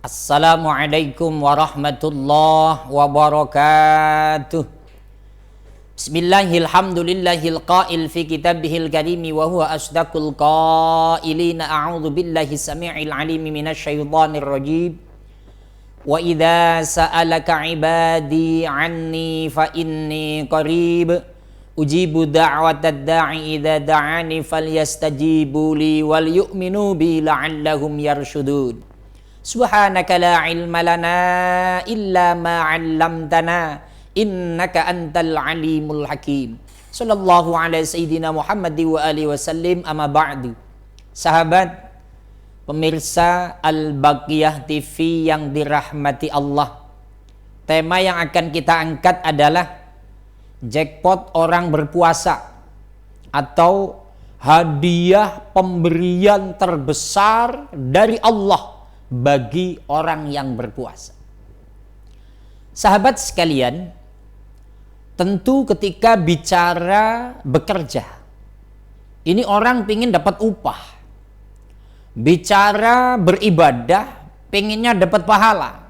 Assalamualaikum warahmatullahi wabarakatuh. Bismillahirrahmanirrahim. Qail fi kitabihil karimi wa huwa asdaqul qailina. A'udzu billahi samii'il 'aliim minasy syaithaanir rajiim. Wa idza sa'alaka 'ibadi 'anni fa inni qarib ujibu da'watad da'i idza da'ani falyastajibu li wal yu'minu bi la'allahum yarshudun. Subhanaka la ilma lana illa ma 'allamtana innaka antal alimul hakim. Sallallahu alaihi sayyidina Muhammad wa alihi wasallim, amma ba'du. Sahabat pemirsa Al-Baqiyah TV yang dirahmati Allah, tema yang akan kita angkat adalah jackpot orang berpuasa atau hadiah pemberian terbesar dari Allah bagi orang yang berpuasa. Sahabat sekalian, tentu ketika bicara bekerja, ini orang pingin dapat upah. Bicara beribadah, pinginnya dapat pahala.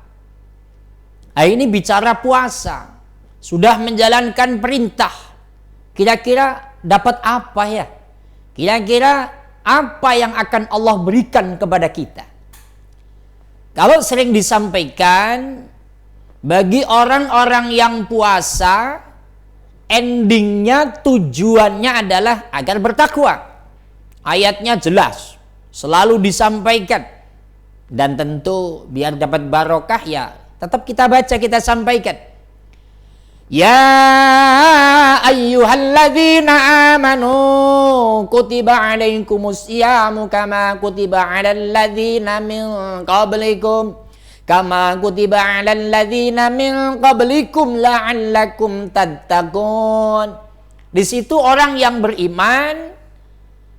Nah, ini bicara puasa, sudah menjalankan perintah, kira-kira dapat apa ya? Kira-kira apa yang akan Allah berikan kepada kita? Kalau sering disampaikan, bagi orang-orang yang puasa, endingnya, tujuannya adalah agar bertakwa. Ayatnya jelas, selalu disampaikan. Dan tentu biar dapat barokah ya tetap kita baca, kita sampaikan. Ya ayyuhalladzina amanu kutiba alaikumus syiyamu kama kutiba alal ladzina min qablikum la'allakum tattaqun. Di situ orang yang beriman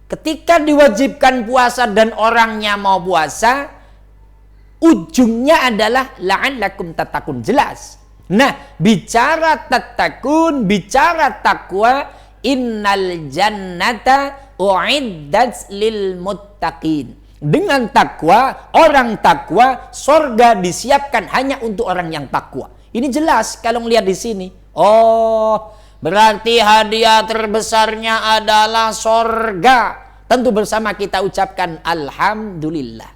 ketika diwajibkan puasa dan orangnya mau puasa, ujungnya adalah la'allakum tattaqun, jelas. Nah, bicara tattaqun, bicara takwa, innal jannata u'iddat lil muttaqin. Dengan takwa, orang takwa, sorga disiapkan hanya untuk orang yang takwa. Ini jelas kalau melihat di sini. Oh, berarti hadiah terbesarnya adalah sorga. Tentu bersama kita ucapkan alhamdulillah.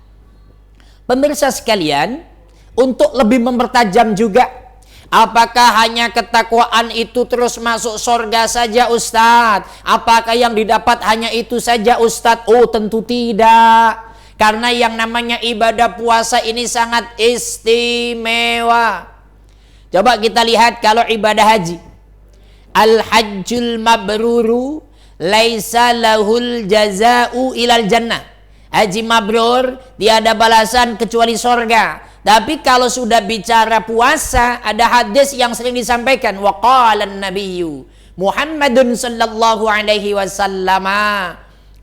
Pemirsa sekalian, untuk lebih mempertajam juga, apakah hanya ketakwaan itu terus masuk sorga saja Ustadz? Apakah yang didapat hanya itu saja Ustadz? Oh, tentu tidak. Karena yang namanya ibadah puasa ini sangat istimewa. Coba kita lihat kalau ibadah haji. Al-hajjul mabruru laisa lahul jaza'u ilal jannah. Haji mabrur tiada balasan kecuali sorga. Tapi kalau sudah bicara puasa, ada hadis yang sering disampaikan. Wa qala an-nabiyyu Muhammadun sallallahu alaihi wasallam,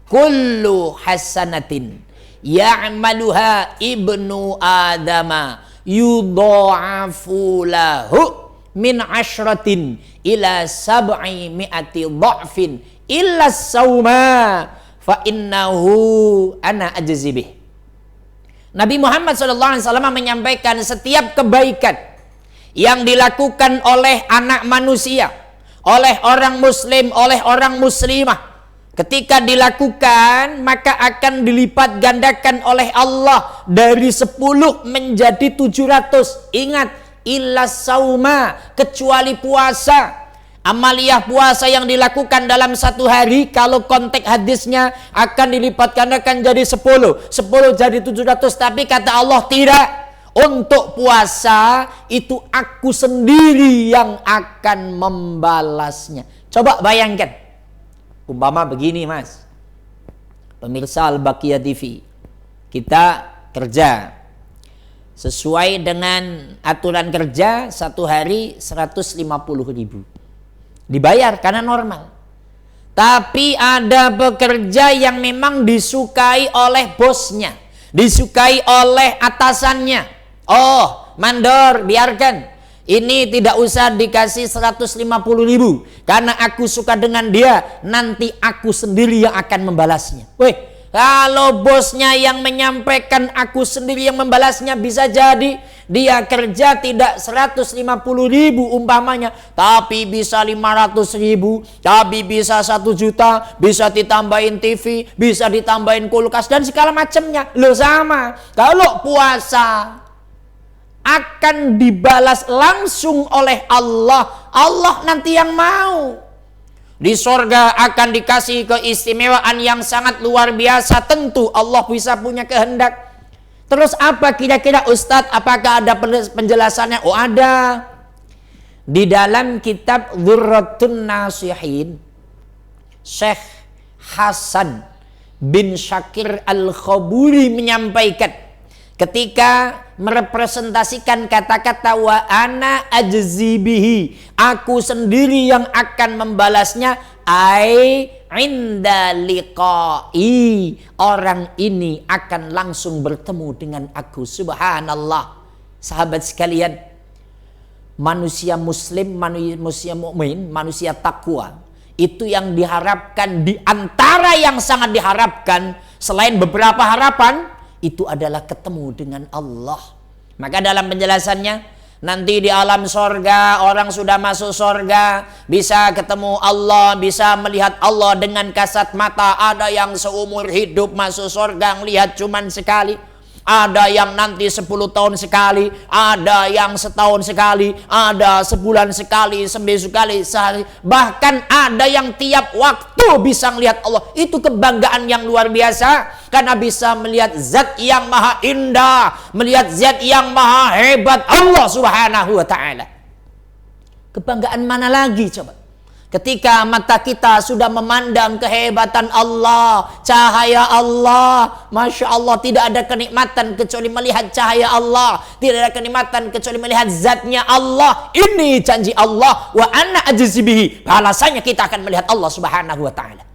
kullu hasanatin ya'maluha ibnu adama yudha'afu lahu min ashratin ila sab'i mi'ati dha'fin illa sauma fa innahu ana ajzi bih. Nabi Muhammad SAW menyampaikan setiap kebaikan yang dilakukan oleh anak manusia, oleh orang muslim, oleh orang muslimah, ketika dilakukan maka akan dilipat gandakan oleh Allah dari 10 menjadi 700. Ingat, illa sauma, kecuali puasa. Amaliyah puasa yang dilakukan dalam satu hari, kalau konteks hadisnya akan dilipat gandakan jadi 10 jadi 700. Tapi kata Allah tidak. Untuk puasa itu aku sendiri yang akan membalasnya. Coba bayangkan, umpama begini mas, pemirsa Al-Baqiyah TV, kita kerja sesuai dengan aturan kerja, satu hari 150.000 dibayar karena normal. Tapi ada pekerja yang memang disukai oleh bosnya, disukai oleh atasannya. Oh, mandor, biarkan. Ini tidak usah dikasih 150.000 karena aku suka dengan dia, nanti aku sendiri yang akan membalasnya. Weh, Kalau bosnya yang menyampaikan, aku sendiri yang membalasnya, bisa jadi dia kerja tidak 150.000 umpamanya, tapi bisa 500.000, tapi bisa 1 juta, bisa ditambahin TV, bisa ditambahin kulkas dan segala macamnya. Loh sama. Kalau puasa akan dibalas langsung oleh Allah. Allah nanti yang mau. Di sorga akan dikasih keistimewaan yang sangat luar biasa. Tentu Allah bisa punya kehendak. Terus apa kira-kira Ustadz? Apakah ada penjelasannya? Oh ada. Di dalam kitab Dzurratun Nasihin, Syekh Hasan bin Syakir Al-Khaburi menyampaikan, ketika merepresentasikan kata-kata wa ana ajzi bihi, aku sendiri yang akan membalasnya, ai inda liqai, orang ini akan langsung bertemu dengan aku. Subhanallah. Sahabat sekalian, manusia muslim, manusia mukmin, manusia takwa, itu yang diharapkan, di antara yang sangat diharapkan selain beberapa harapan, itu adalah ketemu dengan Allah. Maka dalam penjelasannya, nanti di alam sorga, orang sudah masuk sorga bisa ketemu Allah, bisa melihat Allah dengan kasat mata. Ada yang seumur hidup masuk sorga melihat cuman sekali, ada yang nanti 10 tahun sekali, ada yang setahun sekali, ada sebulan sekali, seminggu sekali, sehari, bahkan ada yang tiap waktu bisa melihat Allah. Itu kebanggaan yang luar biasa, karena bisa melihat zat yang maha indah, melihat zat yang maha hebat, Allah subhanahu wa ta'ala. Kebanggaan mana lagi coba? Ketika mata kita sudah memandang kehebatan Allah, cahaya Allah, Masya Allah, tidak ada kenikmatan kecuali melihat cahaya Allah, tidak ada kenikmatan kecuali melihat zatnya Allah. Ini janji Allah, wa ana ajzi bihi, balasannya kita akan melihat Allah subhanahu wa ta'ala.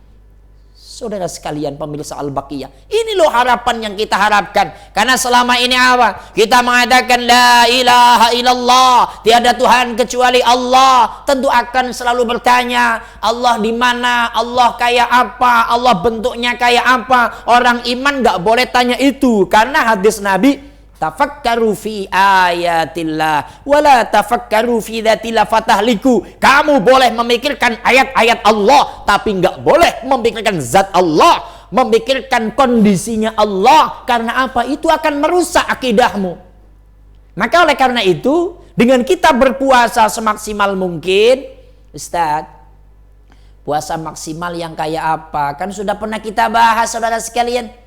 Saudara sekalian pemirsa Al-Baqiyah, ini loh harapan yang kita harapkan. Karena selama ini apa? Kita mengatakan la ilaha illallah, tiada Tuhan kecuali Allah. Tentu akan selalu bertanya, Allah di mana? Allah kayak apa? Allah bentuknya kayak apa? Orang iman nggak boleh tanya itu, karena hadis Nabi, tafakkaru fi ayatillah wala tafakkaru fi dzatillah fatahliku. Kamu boleh memikirkan ayat-ayat Allah, tapi nggak boleh memikirkan zat Allah, memikirkan kondisinya Allah. Karena apa? Itu akan merusak akidahmu. Maka oleh karena itu, dengan kita berpuasa semaksimal mungkin, Ustaz, puasa maksimal yang kayak apa? Kan sudah pernah kita bahas, saudara sekalian.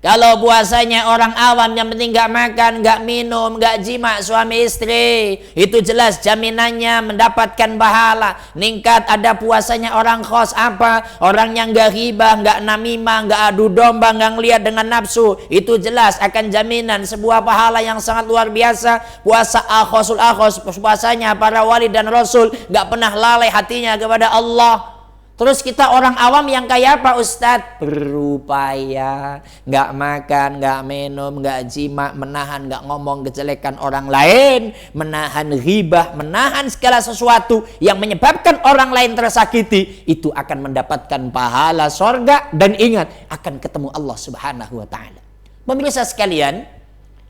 Kalau puasanya orang awam yang penting gak makan, gak minum, gak jima suami istri, itu jelas jaminannya mendapatkan pahala. Ningkat. Ada puasanya orang khos apa? Orang yang gak ghibah, gak namimah, gak adu domba, gak ngeliat dengan nafsu, itu jelas akan jaminan sebuah pahala yang sangat luar biasa. Puasa akhosul akhos, puasanya para wali dan rasul, gak pernah lalai hatinya kepada Allah. Terus kita orang awam yang kayak apa Ustadz? Berupaya nggak makan, nggak minum, nggak jima, menahan, nggak ngomong kejelekan orang lain, menahan ghibah, menahan segala sesuatu yang menyebabkan orang lain tersakiti, itu akan mendapatkan pahala sorga, dan ingat akan ketemu Allah subhanahu wa ta'ala. Pemirsa sekalian,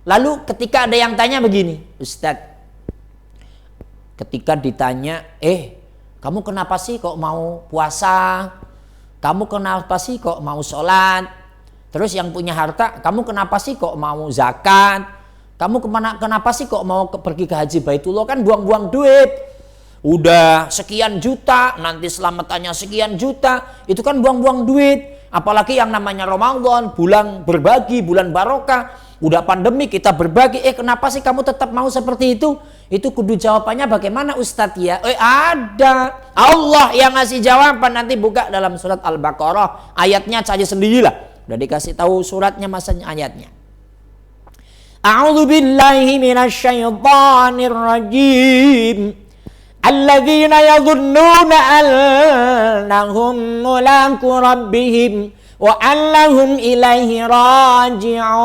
lalu ketika ada yang tanya begini, Ustadz, ketika ditanya, kamu kenapa sih kok mau puasa? Kamu kenapa sih kok mau sholat? Terus yang punya harta, kamu kenapa sih kok mau zakat? Kamu kenapa sih kok mau pergi ke haji Baitullah? Kan buang-buang duit. Udah sekian juta, nanti selamatannya sekian juta. Itu kan buang-buang duit. Apalagi yang namanya Ramadan, bulan berbagi, bulan barokah. Udah pandemi kita berbagi. Kenapa sih kamu tetap mau seperti itu? Itu kudu jawabannya bagaimana Ustadz ya? Ada Allah yang ngasih jawaban. Nanti buka dalam surat Al-Baqarah, ayatnya saja sendirilah. Udah dikasih tahu suratnya, masanya ayatnya. A'udzu billahi minasyaitonir rajim. Alladzina yadhunnuna annahum mulaqu rabbihim wa annahum ilaihi raji'un.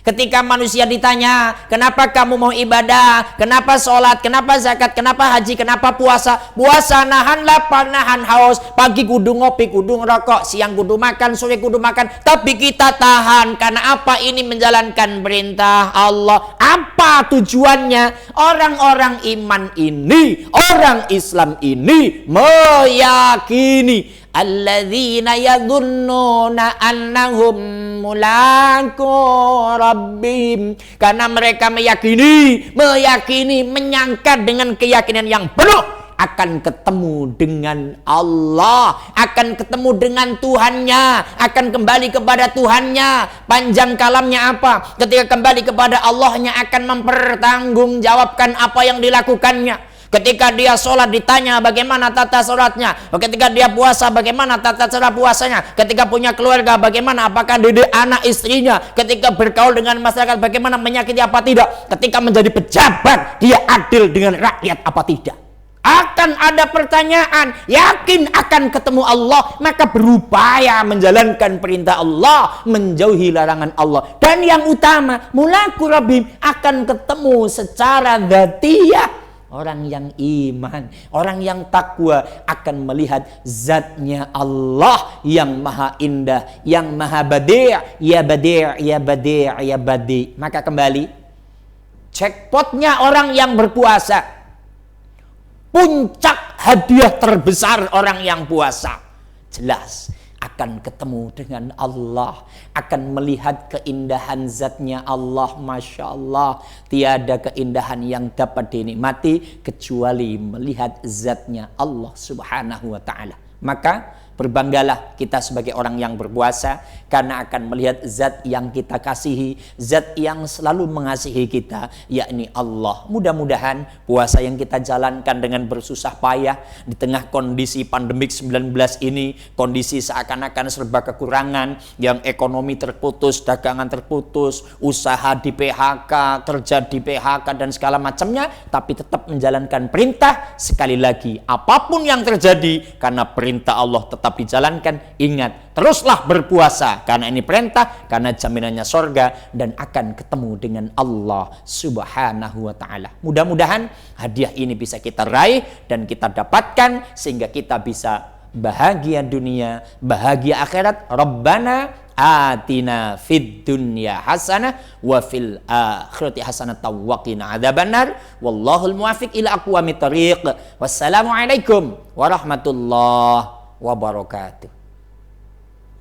Ketika manusia ditanya, kenapa kamu mau ibadah, kenapa sholat, kenapa zakat, kenapa haji, kenapa puasa? Puasa nahan lapar, nahan haus, pagi kudu ngopi, kudu ngerokok, siang kudu makan, sore kudu makan. Tapi kita tahan, karena apa? Ini menjalankan perintah Allah. Apa tujuannya? Orang-orang iman ini, orang Islam ini meyakini alladzina yadhunnuna annahum mulaqu rabbihim, karena mereka meyakini, menyangka dengan keyakinan yang penuh akan ketemu dengan Allah, akan ketemu dengan Tuhannya, akan kembali kepada Tuhannya. Panjang kalamnya apa? Ketika kembali kepada Allahnya akan mempertanggungjawabkan apa yang dilakukannya. Ketika dia sholat ditanya bagaimana tata sholatnya. Ketika dia puasa bagaimana tata cara puasanya. Ketika punya keluarga bagaimana, apakah didik anak istrinya. Ketika bergaul dengan masyarakat bagaimana, menyakiti apa tidak. Ketika menjadi pejabat dia adil dengan rakyat apa tidak. Akan ada pertanyaan, yakin akan ketemu Allah, maka berupaya menjalankan perintah Allah, menjauhi larangan Allah. Dan yang utama, mulaqu rabbihim, akan ketemu secara dzatiyah. Orang yang iman, orang yang takwa akan melihat zatnya Allah yang maha indah, yang maha badi', ya badi', ya badi', ya badi'. Maka kembali, jackpotnya orang yang berpuasa, puncak hadiah terbesar orang yang puasa, jelas akan ketemu dengan Allah, akan melihat keindahan zatnya Allah. Masya Allah, tiada keindahan yang dapat dinikmati kecuali melihat zatnya Allah subhanahu wa ta'ala. Maka berbanggalah kita sebagai orang yang berpuasa, karena akan melihat zat yang kita kasihi, zat yang selalu mengasihi kita, yakni Allah. Mudah-mudahan puasa yang kita jalankan dengan bersusah payah di tengah kondisi pandemik 19 ini, kondisi seakan-akan serba kekurangan, yang ekonomi terputus, dagangan terputus, usaha di PHK, kerja di PHK dan segala macamnya, tapi tetap menjalankan perintah. Sekali lagi, apapun yang terjadi, karena perintah Allah tetap dijalankan, ingat, teruslah berpuasa, karena ini perintah, karena jaminannya sorga, dan akan ketemu dengan Allah subhanahu wa ta'ala. Mudah-mudahan hadiah ini bisa kita raih dan kita dapatkan, sehingga kita bisa bahagia dunia, bahagia akhirat. Rabbana atina fid dunya hasanah wa fil akhirati hasanah wa qina adzabannar. Wallahul muwaffiq ila aqwamit thariq. Wassalamualaikum warahmatullahi wabarakatuh.